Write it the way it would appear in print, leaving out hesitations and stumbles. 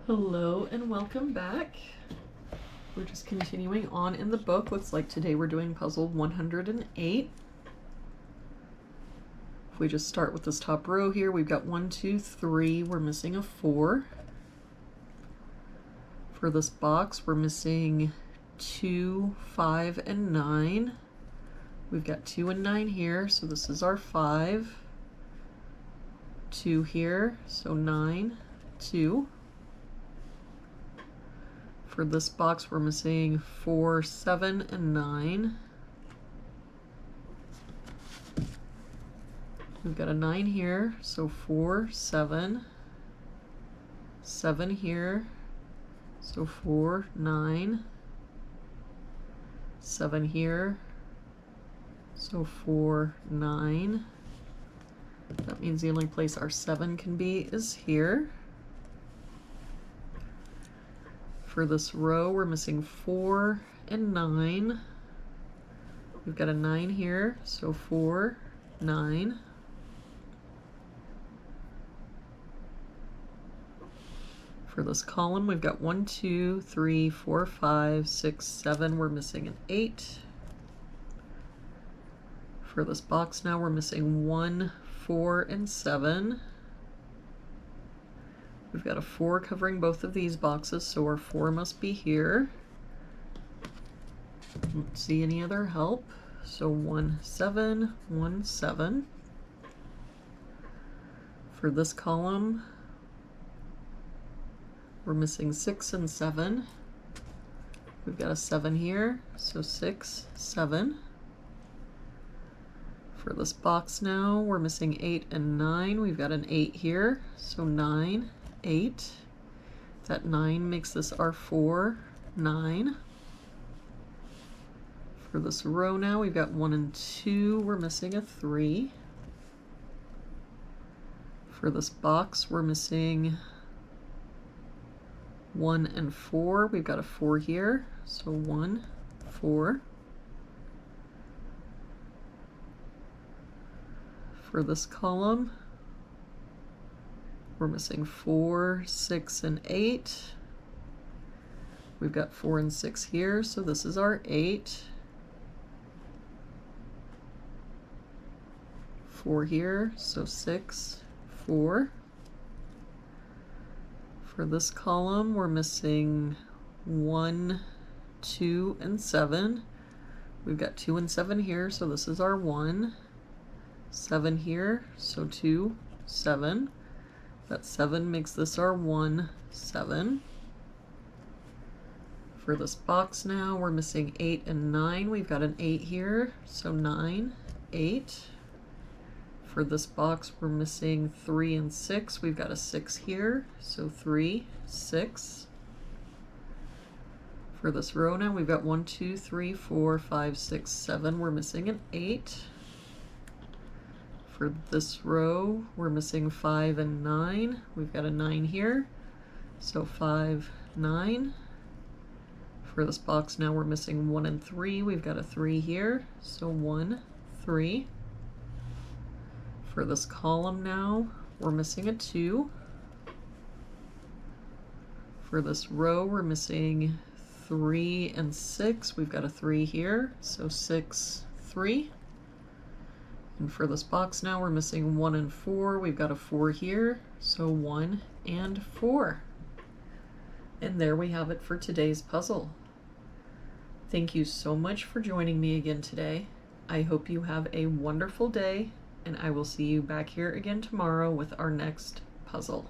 Hello and welcome back. We're just continuing on in the book. Looks like today we're doing puzzle 108. If we just start with this top row here, we've got 1, 2, 3. We're missing a 4. For this box, we're missing 2, 5, and 9. We've got 2 and 9 here, so this is our 5. 2 here, so 9, 2. For this box, we're missing 4, 7, and 9. We've got a 9 here, so 4, 7. 7 here, so 4, 9. 7 here, so 4, 9. That means the only place our 7 can be is here. For this row, we're missing 4 and 9. We've got a 9 here, so 4, 9. For this column, we've got 1, 2, 3, 4, 5, 6, 7. We're missing an 8. For this box now, we're missing 1, 4, and 7. We've got a 4 covering both of these boxes, so our 4 must be here. Don't see any other help. So 1, 7, 1, 7. For this column, we're missing 6 and 7. We've got a 7 here, so 6, 7. For this box now, we're missing 8 and 9. We've got an 8 here, so 9, 8. That 9 makes this our 4, 9. For this row now, we've got 1 and 2. We're missing a 3. For this box, we're missing 1 and 4. We've got a 4 here, so 1, 4. For this column, we're missing 4, 6, and 8. We've got 4 and 6 here, so this is our 8. 4 here, so 6, 4. For this column, we're missing 1, 2, and 7. We've got 2 and 7 here, so this is our 1. 7 here, so 2, 7. That 7 makes this our 1, 7. For this box now, we're missing 8 and 9. We've got an 8 here, so 9, 8. For this box, we're missing 3 and 6. We've got a 6 here, so 3, 6. For this row now, we've got 1, 2, 3, 4, 5, 6, 7. We're missing an 8. For this row, we're missing 5 and 9. We've got a 9 here, so 5, 9. For this box now, we're missing 1 and 3. We've got a 3 here, so 1, 3. For this column now, we're missing a 2. For this row, we're missing 3 and 6. We've got a 3 here, so 6, 3. And for this box now, we're missing 1 and 4. We've got a 4 here, so 1 and 4. And there we have it for today's puzzle. Thank you so much for joining me again today. I hope you have a wonderful day, and I will see you back here again tomorrow with our next puzzle.